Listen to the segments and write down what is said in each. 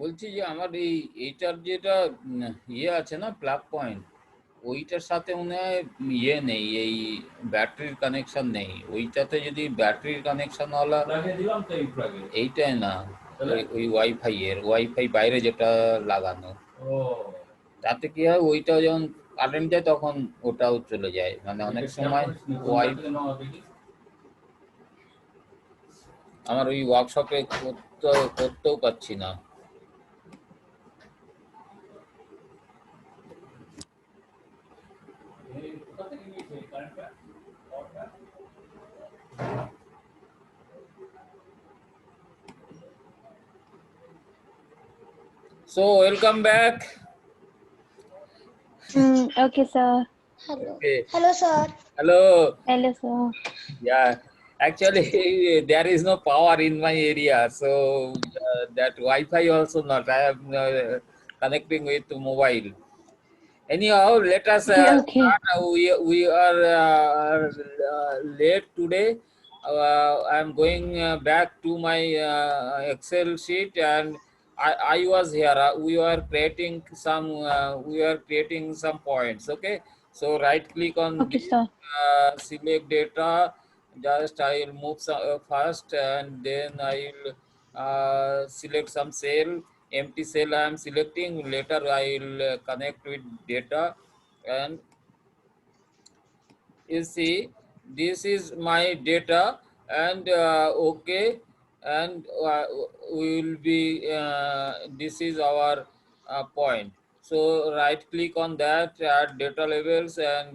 বলছি যে আমার এইটার যেটা ইয়ে আছে না প্লাগ পয়েন্ট, ওইটার সাথে মনে হয় ইয়ে নেই, এই ব্যাটারির কানেকশন নেই। ওইটাতে যদি ব্যাটারির কানেকশন ওয়ালা দিলাম তো এইটাই না, ওই ওয়াইফাই বাইরে যেটা লাগানো, তাতে কি হয় ওইটা যখন কারেন্ট যায় তখন ওটাও চলে যায়, মানে অনেক সময় আমার ওই ওয়ার্কশপে করতেও পারছি না। So welcome back. Okay, sir. Hello. Okay. Hello, sir. Hello. Hello, sir. Yeah, actually there is no power in my area, so that Wi-Fi also not. I am connecting with mobile. Anyhow, let us Okay. start. We are late today. I am going back to my Excel sheet, and I was here. We were creating some. We were creating some points. Okay, so right click on Okay, this, sir. select data. Just I will move first, and then I will select some cell. Empty cell I am selecting. Later I will connect with data, and you see this is my data, and okay, and we will be this is our point. So right click on that, add data labels, and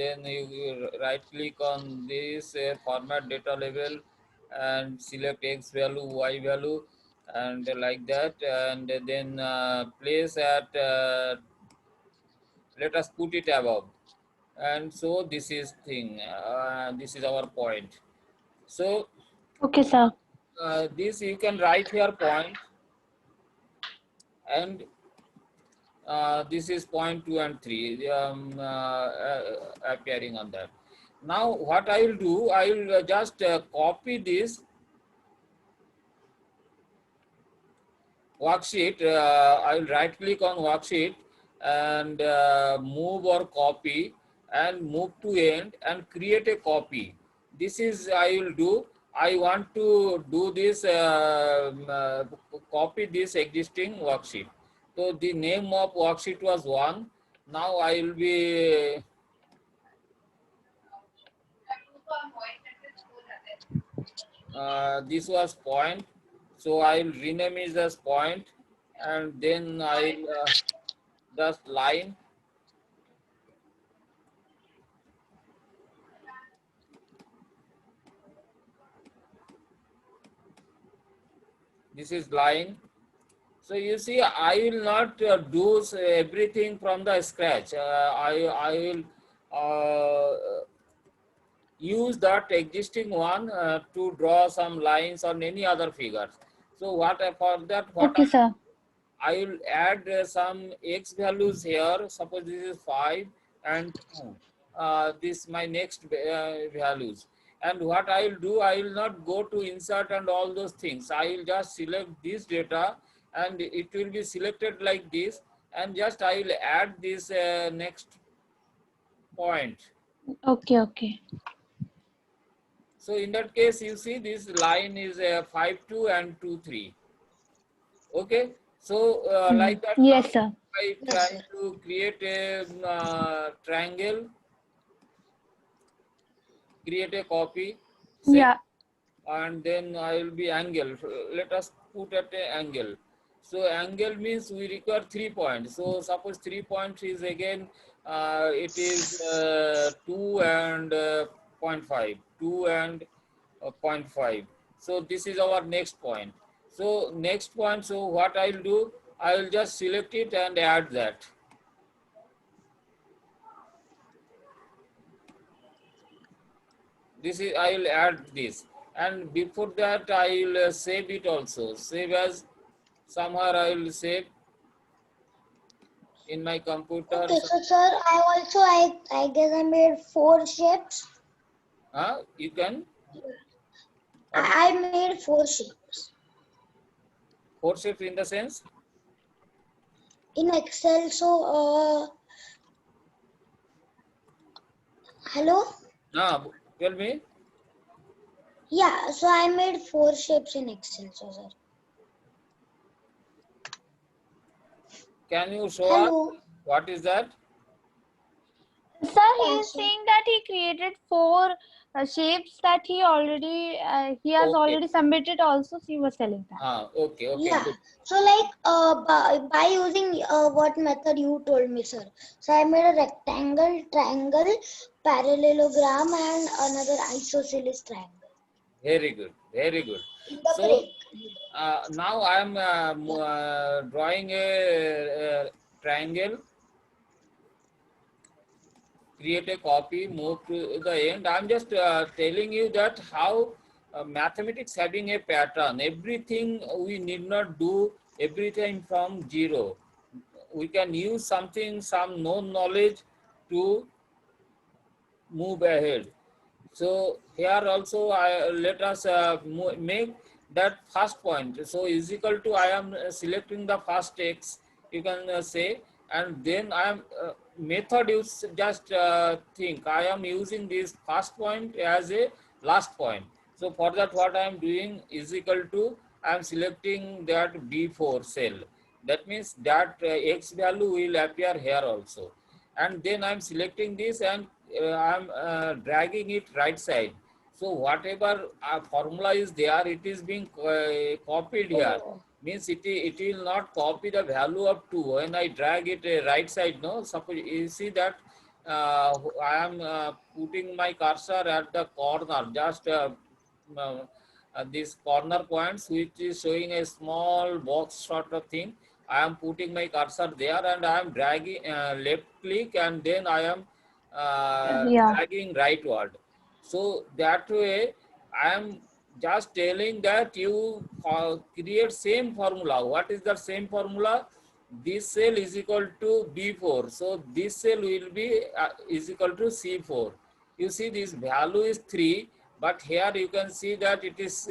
then you right click on this format data label, and select x value, y value, and like that, and then place at let us put it above. And so this is thing, this is our point. So Okay, sir. this you can write here point, and this is point 2 and 3 appearing on that. Now what I will do, I will just copy this worksheet. I will right click on worksheet, and move or copy, and move to end, and create a copy. This is I will do. I want to do this, copy this existing worksheet. So the name of worksheet was 1. Now I will be this was point, so I will rename it as point, and then I will just line. This is line. So you see, I will not do everything from the scratch. I will use that existing one to draw some lines on any other figures. So what for that, what Okay, sir. I will add some x values here. Suppose this is 5 and 2. This my next values. And what I will do, I will not go to insert and all those things. I will just select this data, and it will be selected like this. And just I will add this next point. Okay, okay. So in that case, you see this line is 5, 2 and 2, 3. Okay, so like that, now Yes, sir. I try to create a triangle, create a copy, say, Yeah. and then I will be angle. Let us put at a angle. So angle means we require 3 points. So suppose 3 points is again, it is 2 and 0.5, 2 and 0.5. So this is our next point. So next point, so what I will do, I will just select it and add that. This is, I will add this, and before that I will save it also. Save as, somewhere I will save in my computer. Okay, so sir, I guess I made 4 shapes. You can. I made 4 shapes. 4 shapes in the sense. in Excel. So, hello? Tell me. Yeah, so I made 4 shapes in Excel, so sir. Can you show us Hello? what is that? Sir, he Yeah, is so, saying that he created 4 shapes that he has Okay. already submitted also. He was telling that. Okay. yeah. Good. So like by using what method you told me, sir. So I made a rectangle, triangle, parallelogram, and another isosceles triangle Very good. Very good. in the So break. now I am Yeah. drawing a triangle. Create a copy, move to the end. I'm just telling you that how mathematics having a pattern. Everything we need not do everything from zero. We can use something, some known knowledge to move ahead. So here also let us make that first point. So is equal to I am selecting the first x, you can say, and then I am method you just think I am using this first point as a last point. So for that what I am doing is equal to I am selecting that B4 cell. That means that x value will appear here also, and then I'm selecting this and I'm dragging it right side. So whatever formula is there, it is being copied here. Oh, Means it will not copy the value of 2 when I drag it right side. No, suppose you see that I am putting my cursor at the corner, just uh, these corner points, which is showing a small box sort of thing. I am putting my cursor there and I am dragging left click and then I am Yeah. dragging rightward. So that way I am just telling that you create same formula. What is the same formula? This cell is equal to B4. So this cell will be is equal to C4. You see this value is 3, but here you can see that it is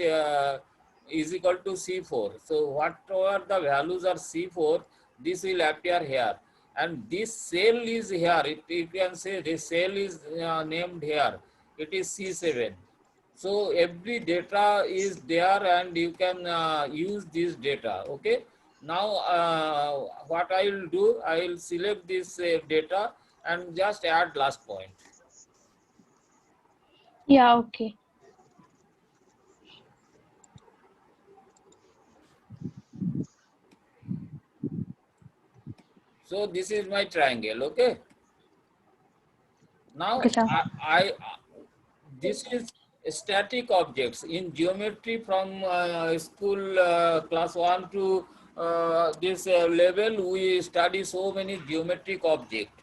equal to C4. So whatever the values are C4, this will appear here. And this cell is here. You can say this cell is named here. It is C7. So every data is there and you can use this data. Okay. Now what I will do, I will select this data and just add last point. Yeah, okay. So this is my triangle. Okay. Okay, Now sir. this is static objects in geometry from school class 1 to this level. We study so many geometric objects,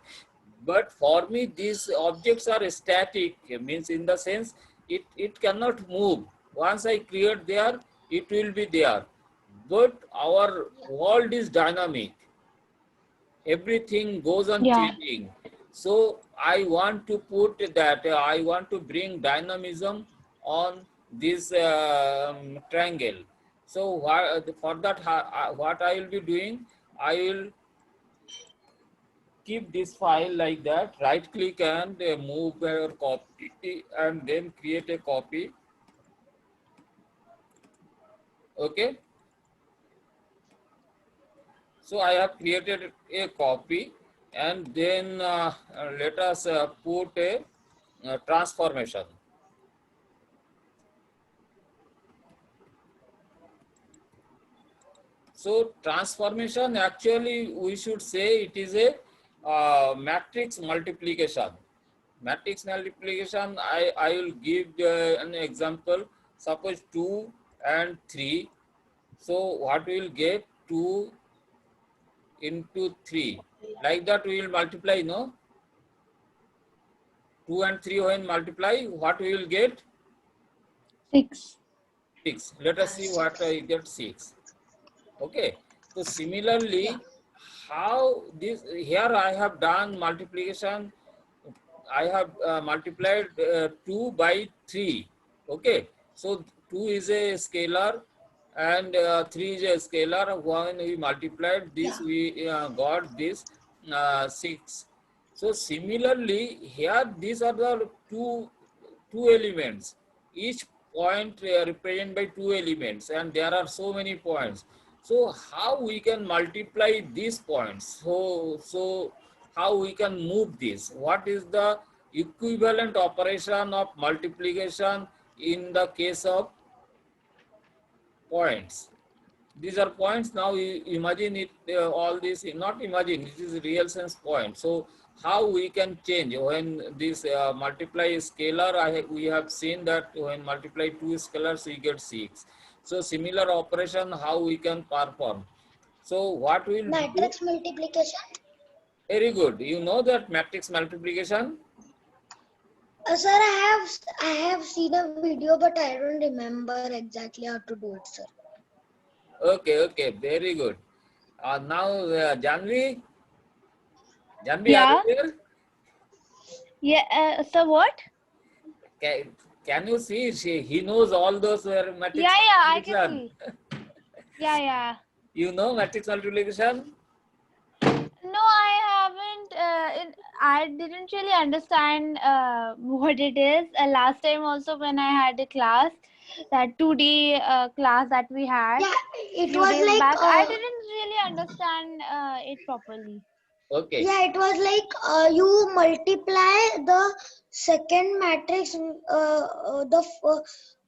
but for me these objects are static, means in the sense it cannot move. Once I create there, it will be there, but our world is dynamic. Everything goes on Yeah. changing. So I want to put that, I want to bring dynamism on this triangle. So for that, what I will be doing, I will keep this file like that, right click and move your copy and then create a copy. Okay. So I have created a copy and then let us put a transformation. So transformation, actually we should say it is a matrix multiplication. Matrix multiplication, I will give an example. Suppose 2 and 3. So what we will get? 2 into 3. Like that we will multiply, no? 2 and 3 when multiply, what we will get? 6. 6. Let us see what I get 6. Okay. So yeah. similarly, how this here I have done multiplication. I have multiplied 2 by 3. Okay. So 2 is a scalar and 3 is a scalar. When we multiplied this, Yeah. we got this 6. So similarly, here these are the two elements. Each point represented by two elements, and there are so many points. So how we can multiply these points? So how we can move this? What is the equivalent operation of multiplication in the case of points? These are points. Now you imagine it, all this, not imagine, it is real sense point. So how we can change when this multiply scalar? We have seen that when multiply two scalars we get 6. So similar operation how we can perform? So what will do? Matrix multiplication. Very good. You know that matrix multiplication? Sir, I have seen a video, but I don't remember exactly how to do it, sir. Okay, very good. Now Janvi, are Yeah. you there? Yeah. So what? Can you see? He knows all those matrix Yeah, I can multiplication. see. Yeah. You know matrix multiplication? No, I haven't. I didn't really understand what it is. Last time also when I had a class, that 2D class that we had Yeah, it few was days like back, I didn't really understand it properly. Okay. yeah, it was like you multiply the second matrix,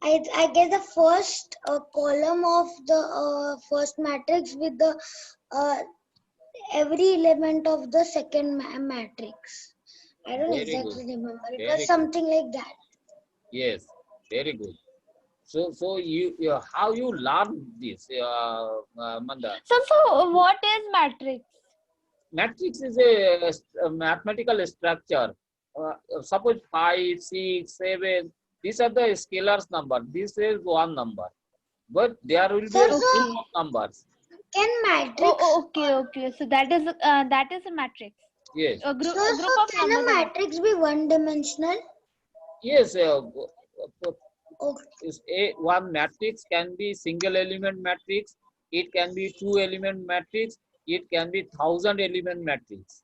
I guess the first column of the first matrix with the uh, every element of the second matrix. I don't Very good. exactly remember. It Very was good. something like that. Yes. Very good. So you how you learn this, Manda? So what is matrix? Matrix is a mathematical structure. Suppose 5, 6, 7. These are the scalars number. This is one number, but there will be Sir, a so group Okay. of numbers. can matrix, Okay. So that is a matrix. Yes. A group sir, a so group of can a numbers. matrix be one dimensional? Yes. Okay. Is a one matrix can be single element matrix, it can be two element matrix, it can be 1,000 element matrix,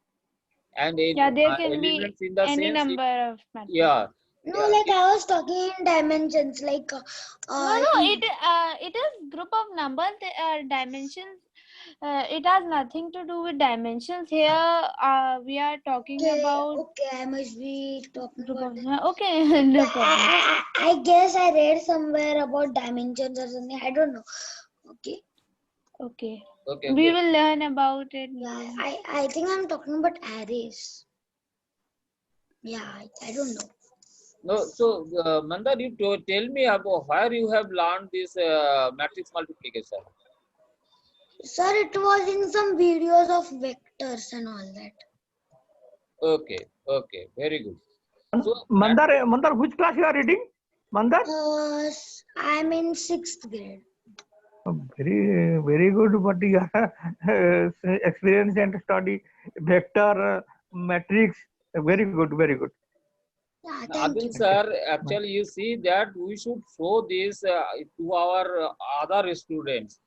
and Yeah, there can be elements in the any sense it, number of matrix. yeah, No, yeah, like I was talking in dimensions, like No, it is group of numbers. Dimensions. It has nothing to do with dimensions. Here, we are talking about okay, I must be talking group about of. that. Okay, no problem. I guess I read somewhere about dimensions or something. I don't know. Okay. Okay, okay, we good. will learn about it. Yeah, I think I'm talking about arrays. Yeah, I don't know. No, so Mandar, you tell me about where you have learned this matrix multiplication. Sir, it was in some videos of vectors and all that. Okay, very good. So Mandar, which class you are reading? Mandar? I'm in 6th grade. Very good. But you have experience and study vector, matrix. Very good. Yeah, thank Adil you. sir, actually you see that we should show this to our other students,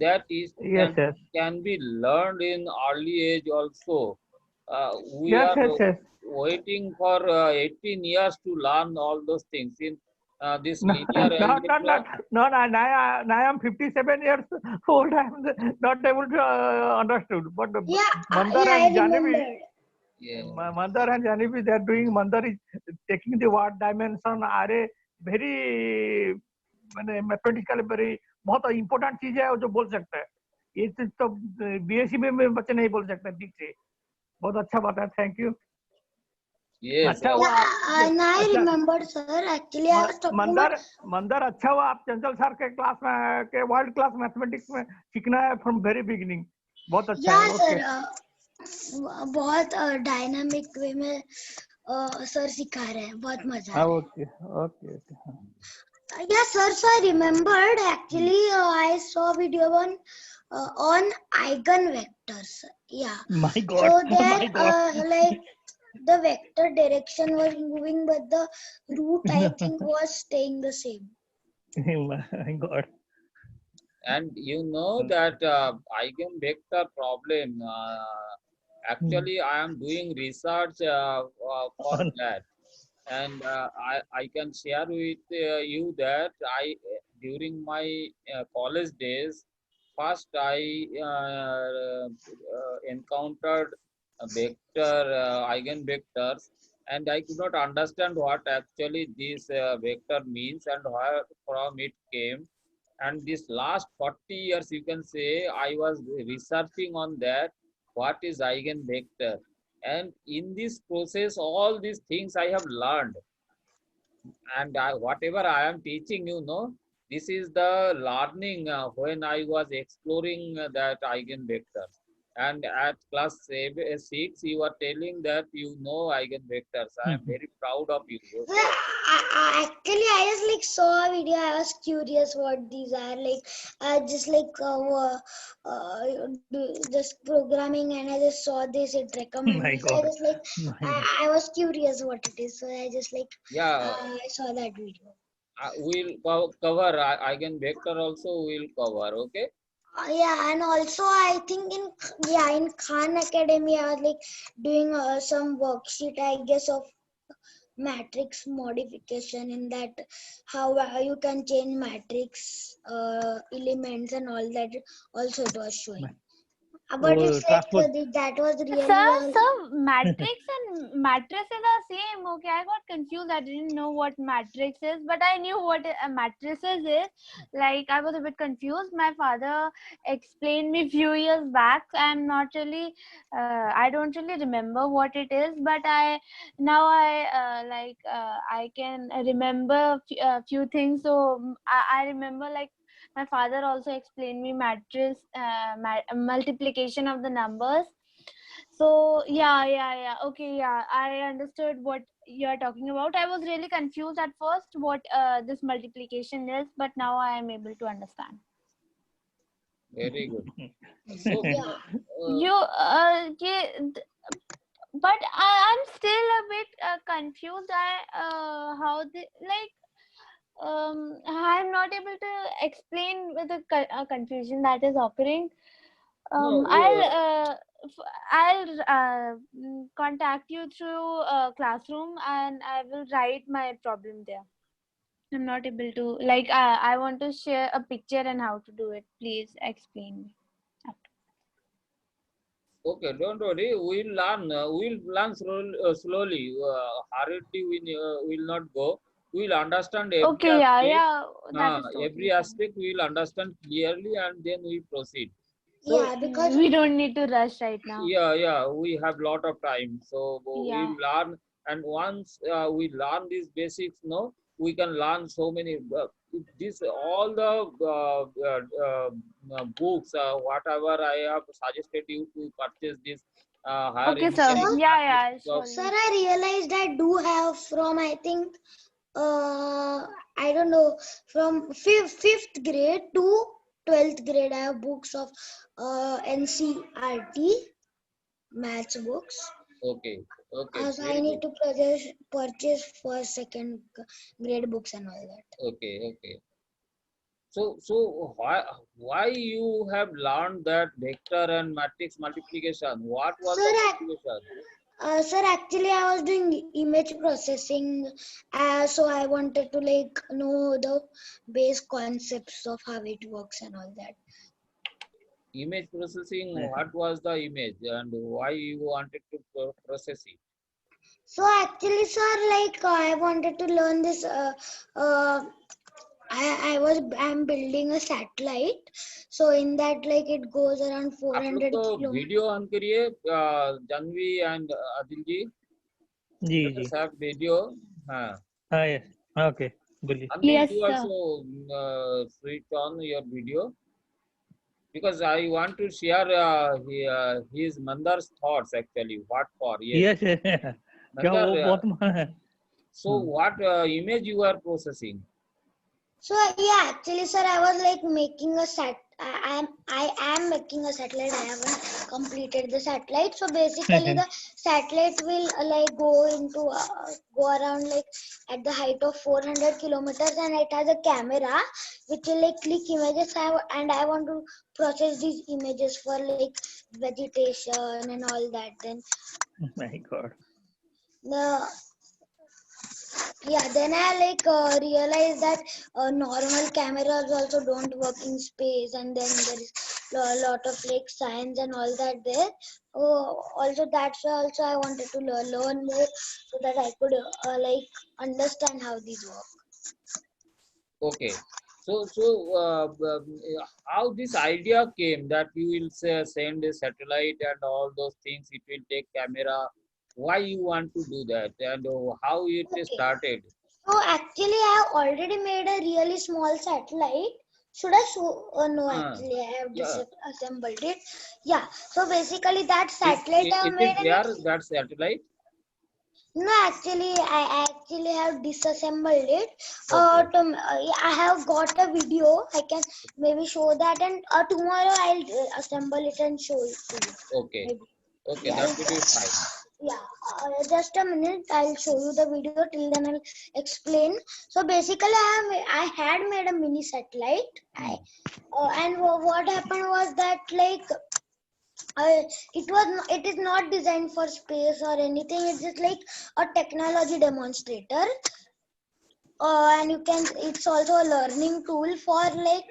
that is Yes. can be learned in early age also. We Yes. are waiting for 18 years to learn all those things in this No, linear algebra. no. Now I am 57 years old. I am not able to understood. But Yeah, Mandar I and Janavi, remembered. Yeah. Mandar and Janavi, they are doing. Mandar is taking the word dimension array very मैंने mathematical very बहुत important चीज है जो बोल सकता है ये चीज तो बीएससी में बच्चे नहीं बोल सकते ठीक से बहुत अच्छा बात है थैंक यू Yes. अच्छा हुआ Yeah, and I अच्छा remembered, sir. Actually, I was talking about. मंदर अच्छा हुआ आप चंचल सर के क्लास में के वर्ल्ड क्लास मैथमेटिक्स में सीखना है फ्रॉम वेरी बिगिनिंग बहुत अच्छा Yeah, है ओके sir. बहुत डायनामिक वे में सर सिखा रहे हैं. बहुत मजा आ हाँ रहा ओके ओके है. Yeah, sir. So I remembered. Actually, I saw a video on eigenvectors. Yeah. My So God there, my God like the vector direction was moving, but the root I think was staying the same. My God And you know that eigenvector problem. Actually, I am doing research for that, and I can share with you that during my college days, first I encountered a vector eigenvectors, and I could not understand what actually this vector means and where from it came. And this last 40 years, you can say, I was researching on that, what is eigenvector. And in this process, all these things I have learned. And whatever I am teaching, this is the learning when I was exploring that eigenvectors. And at class 6, you are telling that you know eigenvectors. I am very proud of you. Sir, Okay. actually, I just like saw a video. I was curious what these are. Like, I just like just programming, and I just saw this. It recommended. So I just like I was curious what it is. So I just like Yeah, I saw that video. we'll cover eigenvector also. We'll cover. Okay. Yeah, and also I think in Khan Academy I was like doing some worksheet I guess of matrix modification in that how you can change matrix elements and all that also it was showing. But it's like transport. that was really Sir, matrix and matrices are same. Okay, I got confused. I didn't know what matrix is, but I knew what a matrices is. Like, I was a bit confused. My father explained me few years back. I'm not really, I don't really remember what it is, but I can remember few things. So I remember, like, my father also explained me matrix multiplication of the numbers. So yeah, okay, yeah, I understood what you are talking about. I was really confused at first what this multiplication is, but now I am able to understand. Very good. So, yeah. You but I'm still a bit confused. How the like I'm not able to explain with the confusion that is occurring. no, I'll contact you through classroom, and I will write my problem there. I'm not able to, like, I want to share a picture and how to do it. Please explain me. okay, don't worry. We'll learn. We'll learn slowly. Hurriedly, we will not go. We'll understand Okay, yeah, that is every totally fine. aspect. We'll understand clearly, and then we proceed. So, Yeah, because We don't need to rush right now. yeah, we have lot of time. So Yeah. we'll learn, and once we learn these basics, no, we can learn so many. This all the books, whatever I have suggested you to purchase this higher Okay, sir. engineering sir, Yeah, of sir, surely. I realized I do have from I think I don't know from fifth grade to 12th grade I have books of NCRT maths books. okay, okay, So I very need good. to purchase first, second grade books and all that. Okay. So why you have learned that vector and matrix multiplication? What was Sir, the motivation? sir, actually I was doing image processing, so I wanted to like know the base concepts of how it works and all that. Image processing, what was the image and why you wanted to process it? So actually, sir, like I wanted to learn this. I'm building a satellite. So in that, like it goes around आप लोग 400 तो kilometers. Video on करिए Jahnavi and Adil ji ji let ji us have video. हाँ, हाँ yes okay बोलिए Anil, Yes, you sir. also switch on your video because I want to share his Mandar's thoughts actually. What for? Yes, yes क्या Mandar. वो बहुत So what image you are processing? So yeah, actually, sir, I was like making a I am making a satellite. I haven't completed the satellite. So basically, the satellite will like go around like at the height of 400 kilometers, and it has a camera which will like click images. And I want to process these images for like vegetation and all that. Then My God. the yeah, then I like realized that normal cameras also don't work in space, and then there is a lot of like science and all that there. Also that's why also I wanted to learn more so that I could like understand how these work. Okay. How this idea came that you will say, send a satellite and all those things, it will take camera. Why you want to do that, and how it Okay. started? So actually, I have already made a really small satellite. Should I show? No, Uh, actually, I have yeah, disassembled it. Yeah. So basically, that it, satellite I have it is made, and there, it's that satellite. no, actually, I actually have disassembled it. Okay, I have got a video. I can maybe show that, and tomorrow I'll assemble it and show it to you. okay, Maybe. okay, Yeah, that will be fine. yeah. Just a minute. I'll show you the video. Till then, I'll explain. So basically, I had made a mini satellite. And what happened was that like it is not designed for space or anything. It's just like a technology demonstrator, and it's also a learning tool for like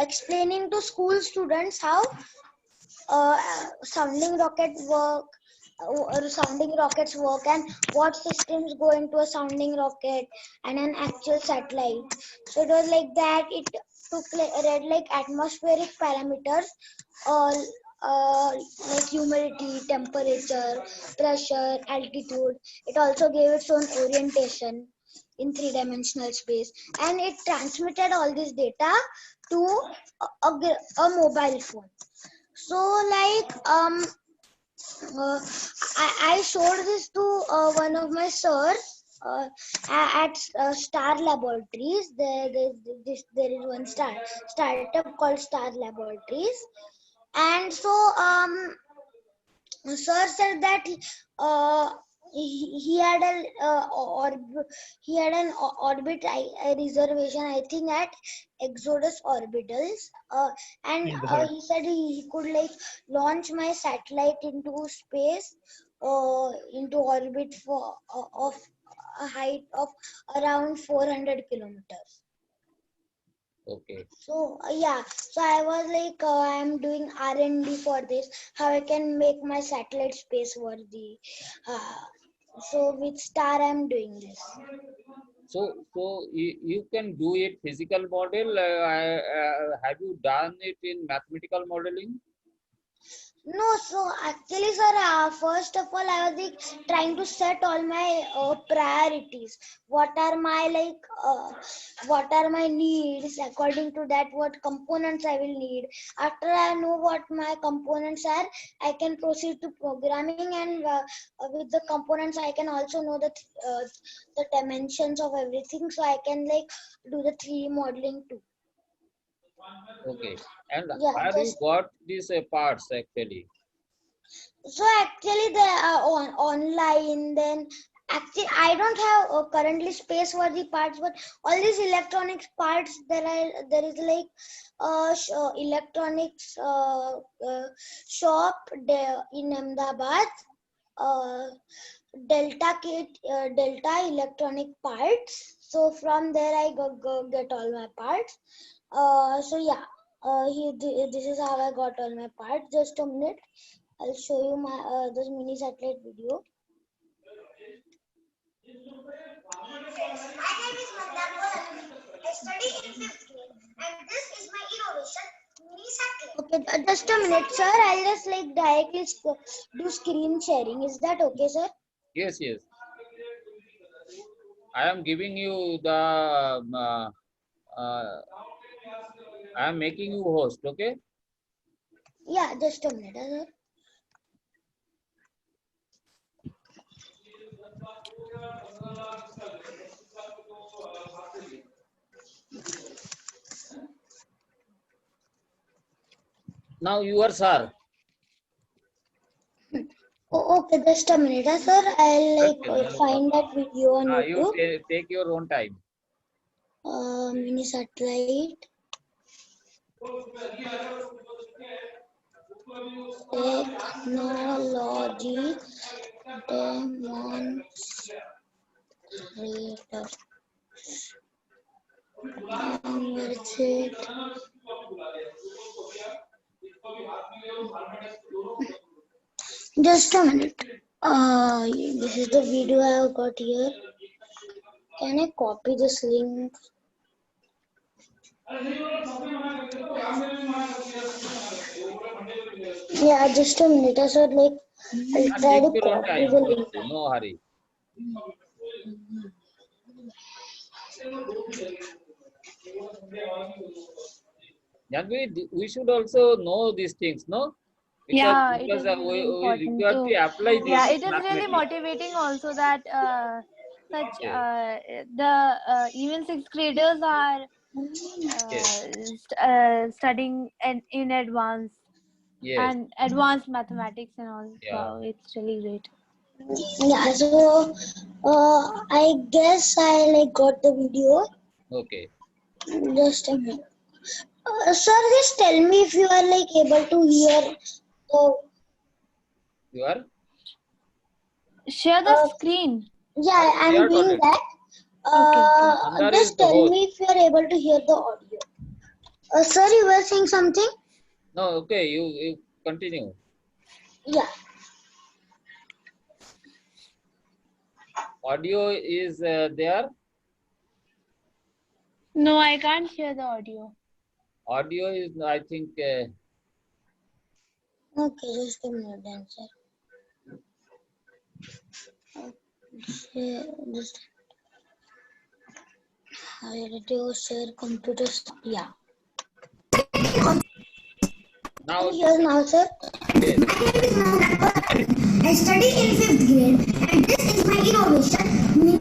explaining to school students how sounding rockets work, or sounding rockets work, and what systems go into a sounding rocket and an actual satellite. So it was like that. It read like atmospheric parameters, all like humidity, temperature, pressure, altitude. It also gave its own orientation in three-dimensional space, and it transmitted all this data to a mobile phone. So like uh, I showed this to one of my sirs at Star Laboratories. There is one startup called Star Laboratories, and so sir said that uh, he had he had an orbit a reservation, I think, at Exodus Orbitals, and he said he could like launch my satellite into space, into orbit for of a height of around 400 kilometers. Okay, So yeah, so I was like, I'm doing R&D for this, how I can make my satellite space worthy. Uh, so with Star, I'm doing this. you can do it physical model. Have you done it in mathematical modeling? No, so actually, sir, first of all, I was like trying to set all my priorities. What are my what are my needs? According to that, what components I will need. After I know what my components are, I can proceed to programming, and with the components, I can also know the dimensions of everything. So I can like do the 3D modeling too. Okay, and Yeah, how you just got these parts actually? so actually they are online. Then actually I don't have currently space worthy parts, but all these electronics parts, there is like electronics shop there in Ahmedabad, uh, Delta Electronic Parts. So from there I get all my parts. So yeah, this is how I got all my parts. Just a minute. I'll show you my this mini satellite video. My name is Madhav. I study in 5th grade, and this is my innovation mini satellite. Okay, just a minute, sir. I'll just like directly do screen sharing. Is that okay, sir? Yes, yes. I am giving you the I am making you host. Okay. Yeah, just a minute, sir. Now you are sir. Oh, okay, just a minute, sir. I'll Okay, no find problem. that video on You YouTube. take your own time. Mini satellite. Technology demonstrator. Where's it? Just a minute. This is the video I have got here. Can I copy this link? Yeah, just a minute. So I'll try Take to your own copy time. the link. No hurry. Janvi, we should also know these things, no? Yeah, it Because is really we important require to. to apply Yeah, this it is really mathematics. motivating also that such Okay. the even sixth graders are Yes. studying in advance Yes. and advanced mathematics and all. Yeah. Wow, it's really great. Yeah, so I guess I got the video. Okay. Just a minute. Sir, just tell me if you are able to hear. You are? Share the Uh, screen. yeah, I'm Shared doing already. that. Okay, okay. Mandar is Just the tell host. me if you are able to hear the audio. Sir, you were saying something? No, okay. You continue. Yeah. Audio is there. No, I can't hear the audio. Audio is, I think, Okay, just a minute then, sir. Just radio share computer. Yeah. now. Here now, sir. Yes. I study in 5th grade, and this is my innovation. Mini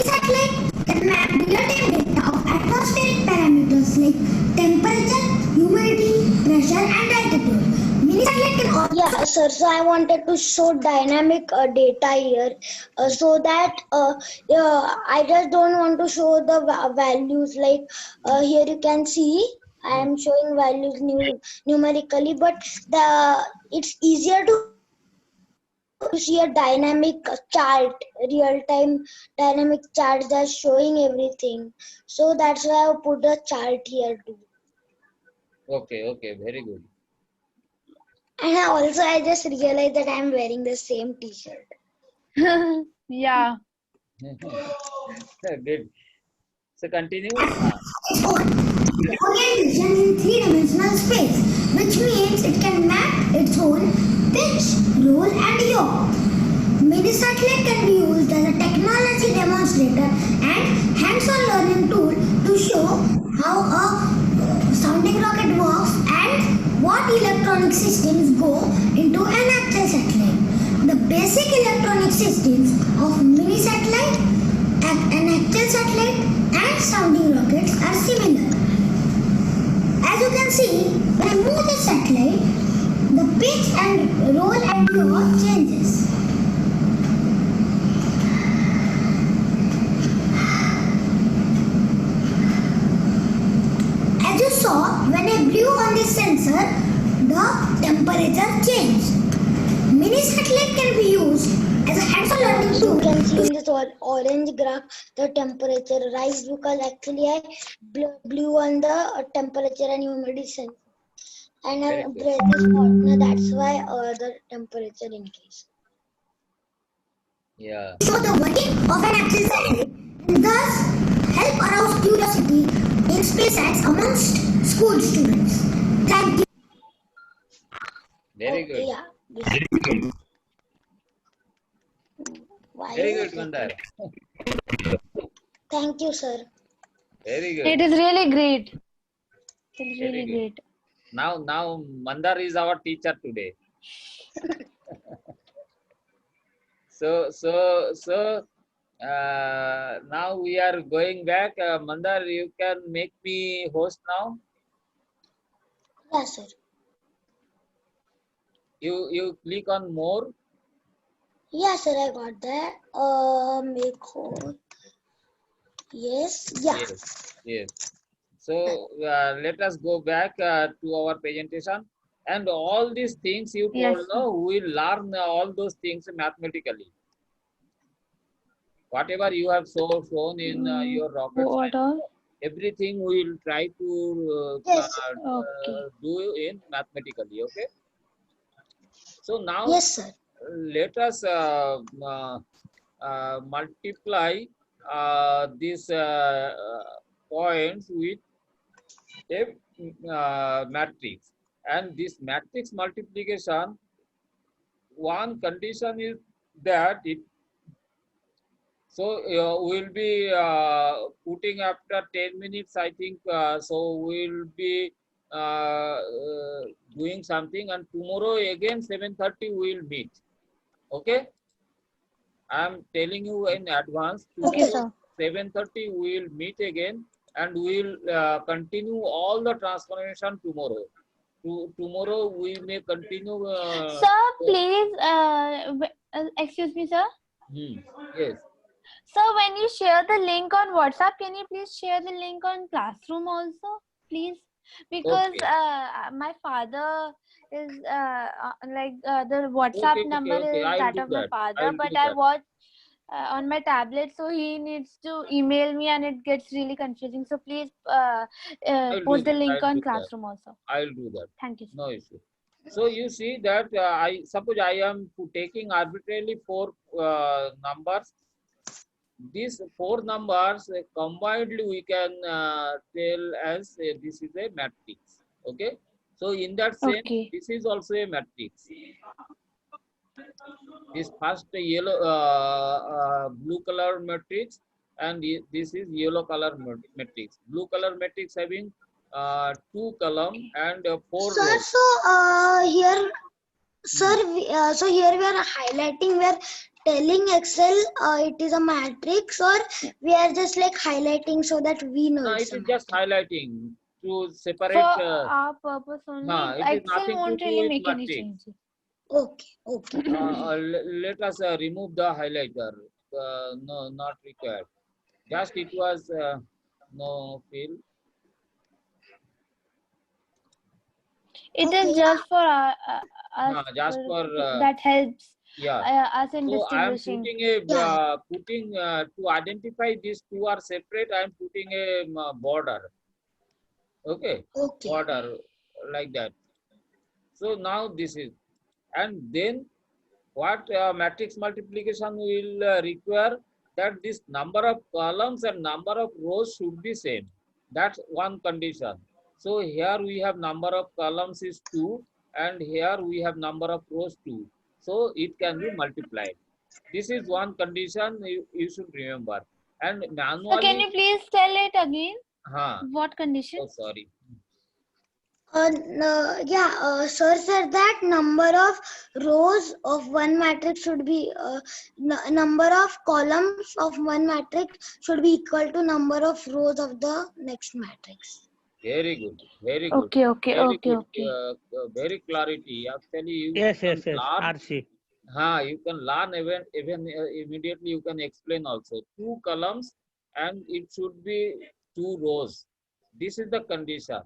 satellite can map real-time data of atmospheric parameters like temperature, humidity, pressure, and altitude. Mini satellite can also yeah, sir. So I wanted to show dynamic data here, so that I just don't want to show the values here you can see. I am showing values numerically, but it's easier to see a dynamic chart, real-time dynamic chart that's showing everything. So that's why I put a chart here too. Okay. Okay. Very good. And I just realized that I'm wearing the same T-shirt. Yeah. Good. So continue. Orientation in three-dimensional space, which means it can map its own pitch, roll, and yaw. Mini satellite can be used as a technology demonstrator and hands-on learning tool to show how a sounding rocket works and what electronic systems go into an actual satellite. The basic electronic systems of mini satellite, an actual satellite, and sounding rockets are similar. As you can see, when I move the satellite, the pitch and roll and yaw changes. As you saw, when I blew on this sensor, the temperature changed. Mini satellite can be used as a hands-on learning tool. You can see in this orange graph the temperature rise because actually I blew on the temperature and humidity sensor. And Very I good. breath is hot. Now that's why the temperature increased. Yeah. Show the working of an actual satellite and thus help arouse curiosity in space science amongst school students. Thank you. Very good. Yeah. Why Very is good, it? Mandar. Thank you, sir. Very good. It is really great. It's Very really good. great. Now Mandar is our teacher today. So now we are going back. Mandar, you can make me host now. Yes, sir. You click on more. Yes, sir. I got that. Make whole. Yes. Yeah. Yes, yes. So let us go back to our presentation, and all these things you Yes, told, sir. no, we will learn all those things mathematically. Whatever you have shown in your rocket What science, all? everything we will try to Yes. Okay. do in mathematically. Okay. So now Yes, sir. let us multiply these points with a matrix, and this matrix multiplication, one condition is that it, so we'll be putting after 10 minutes, I think. So we'll be doing something, and tomorrow again 7:30 we'll meet. Okay, I'm telling you in advance. Okay, Okay. Tomorrow sir. 7:30 we'll meet again, and we'll continue all the transformation tomorrow. Tomorrow we may continue. Sir, please, excuse me, sir. Yes. Sir, when you share the link on WhatsApp, can you please share the link on Classroom also, please? Because Okay. my father is the WhatsApp Okay. Okay. number Okay. is I'll that do of my that. father, I'll but do I that. watch on my tablet, so he needs to email me and it gets really confusing. So please I'll do post the that. link I'll on do that. Classroom also. I'll do that. Thank you, sir. No issue. So you see that I suppose I am taking arbitrarily four numbers. These four numbers combinedly we can tell as this is a matrix. Okay. So in that sense, Okay. this is also a matrix. This first yellow, blue color matrix, and this is yellow color matrix. Blue color matrix having two column and four Sir, rows. so here, sir, Hmm. so here we are highlighting. We are telling Excel it is a matrix, or we are just like highlighting so that we know No, it's it a is just matrix. highlighting to For separate. our purpose only, It is Excel nothing to won't do really with make any matrix. changes. Okay. Okay. Let us remove the highlighter. No, not required. Just it was no fill. It is Okay. Yeah. just for us, Just for that helps yeah. us in So I am distinguishing. putting a Yeah. to identify these two are separate. I am putting a border. Okay, Okay. border like that. So now this is, and then what matrix multiplication will require that this number of columns and number of rows should be same. That's one condition. So here we have number of columns is 2, and here we have number of rows 2. So it can be multiplied. This is one condition you should remember. And So can manually, you please tell it again? huh, What condition? oh sorry. No, yeah, sir said that number of rows of one matrix should be number of columns of one matrix should be equal to number of rows of the next matrix. Very good, very good, Okay, okay, very okay, good, okay. very clarity. Actually, you Yes, can yes, yes. learn. RC. You can learn even immediately. You can explain also two columns, and it should be two rows. This is the condition.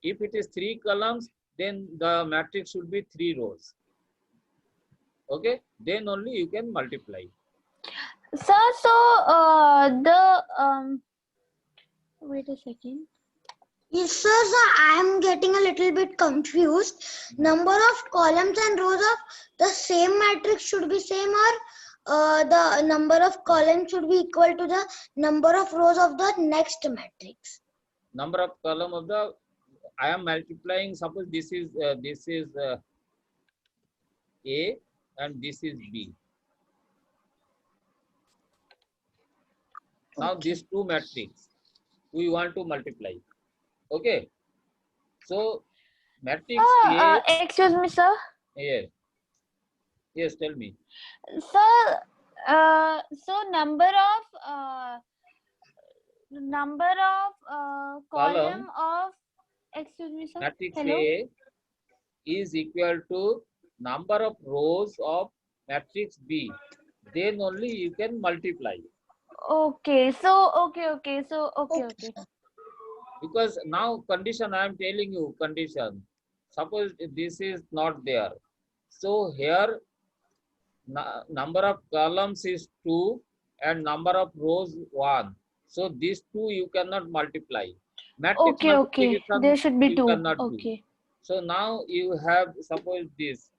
If it is three columns, then the matrix should be three rows. Okay, then only you can multiply. Sir, so wait a second. Yes, sir, so I am getting a little bit confused. Number of columns and rows of the same matrix should be same, or the number of columns should be equal to the number of rows of the next matrix. Number of column of the, I am multiplying. Suppose this is A and this is B. Now Okay. these two matrix we want to multiply. Okay, so matrix A. Excuse me, sir. Yes, yes. Tell me. Sir, so number of Column. column of Excuse me, sir. matrix Hello. A is equal to number of rows of matrix B. Then only you can multiply. Okay. So okay. So Okay, okay. sir. Because now condition I am telling you condition. Suppose this is not there. So here number of columns is 2 and number of rows 1. So these two you cannot multiply. Matrix Okay. multiplication There should be you 2. cannot do. Okay. So now you have suppose this.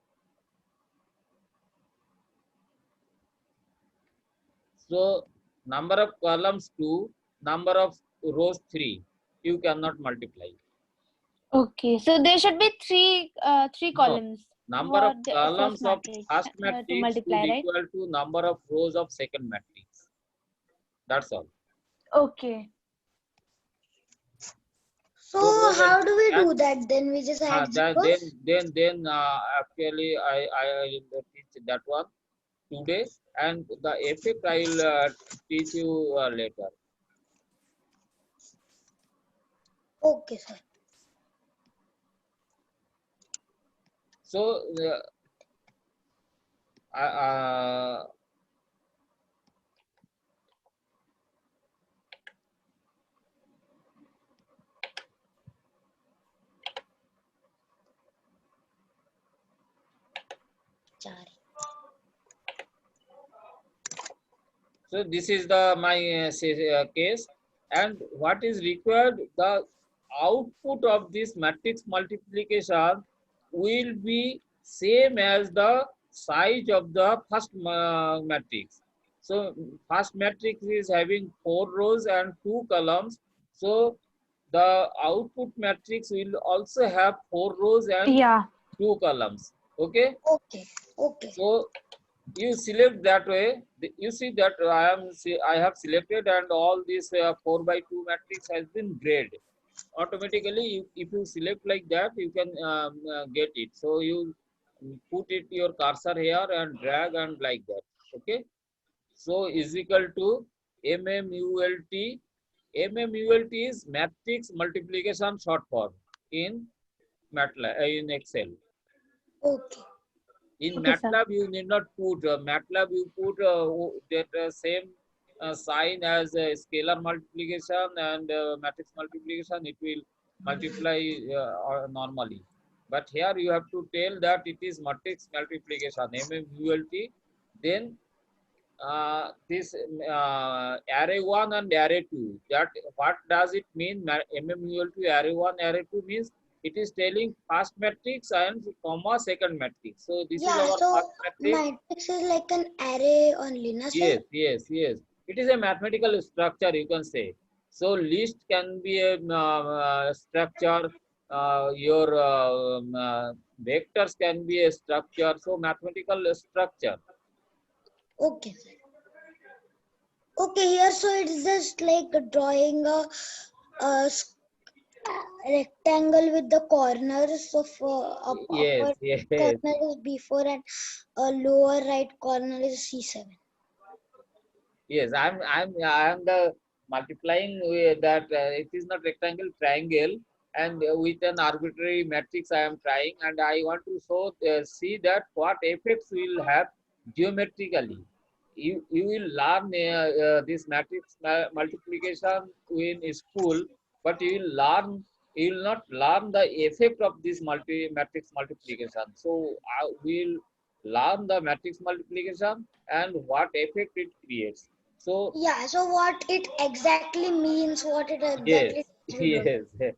So number of columns 2, number of rows 3. You cannot multiply. Okay. So there should be three No. columns Number for of the first columns of matrix first to matrix will multiply, right? equal to number of rows of second matrix. That's all. Okay. So So how do we and do that then? We just add zeros? then actually I will teach that one today, and the effect I will teach you later. Okay, sir. So Char. so this is the my case, and what is required, the output of this matrix multiplication will be same as the size of the first matrix. So first matrix is having 4 rows and 2 columns. So the output matrix will also have 4 rows and Yeah. 2 columns. Okay. Okay. Okay. So you select that way. You see that I have selected, and all this 4 by 2 matrix has been graded automatically. If you select like that, you can get it. So you put it your cursor here and drag and like that. Okay. So is equal to MMULT. MMULT is matrix multiplication short form in MATLAB in Excel. Okay. In Okay, sir. MATLAB, you need not put MATLAB. You put that same sign as scalar multiplication and matrix multiplication. It will multiply normally. But here you have to tell that it is matrix multiplication, MMULT. Then this array 1 and array 2. That what does it mean? MMULT array 1, array 2 means it is telling first matrix and comma second matrix. So this is Yeah, our so first matrix. matrix is like an array only, na sir? Yes. It is a mathematical structure, you can say. So list can be a structure. Your vectors can be a structure. So mathematical structure. Okay, sir. Okay, here so it's just like drawing a rectangle with the corners of upper Yes. corner is B4 and lower right corner is C7. Yes, I'm the multiplying with that it is not rectangle, triangle, and with an arbitrary matrix I am trying, and I want to show see that what effects will have geometrically. You will learn this matrix multiplication in school, but you will not learn the effect of this matrix multiplication. So I will learn the matrix multiplication and what effect it creates. So Yeah, so what it exactly means, what it yes, exactly we don't. yes.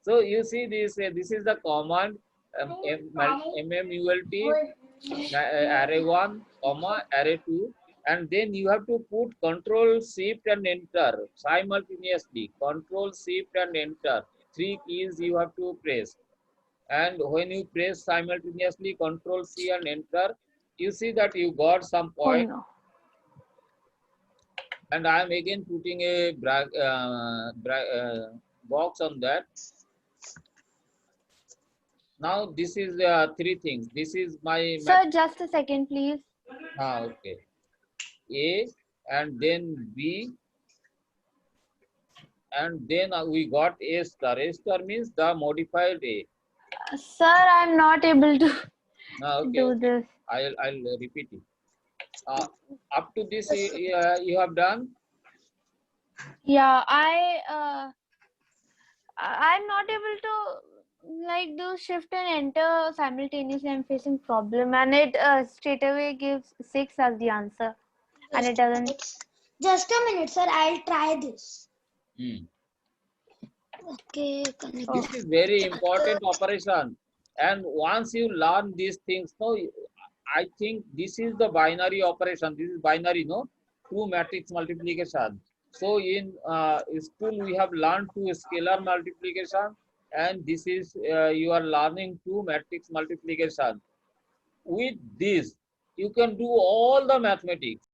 So you see this this is the command mmult array 1 comma array 2, and then you have to put control shift and enter simultaneously. Control shift and enter, 3 keys you have to press, and when you press simultaneously control C and enter, you see that you got some Oh point, no. and I am again putting a box on that. Now this is 3 things. This is my Sir, just a second, please. okay. A and then B and then we got A star. A star means the modified A. Sir, I'm not able to Okay, do okay. this. I'll repeat it. Up to this, you have done. Yeah, I'm not able to like do shift and enter simultaneously. I'm facing problem, and it straight away gives 6 as the answer, and it doesn't. Just a minute, sir. I'll try this. Hmm. Okay, connect. This is very important operation, and once you learn these things, no, I think this is the binary operation. This is binary, no, two matrix multiplication. So in school we have learned two scalar multiplication, and this is you are learning two matrix multiplication. With this, you can do all the mathematics.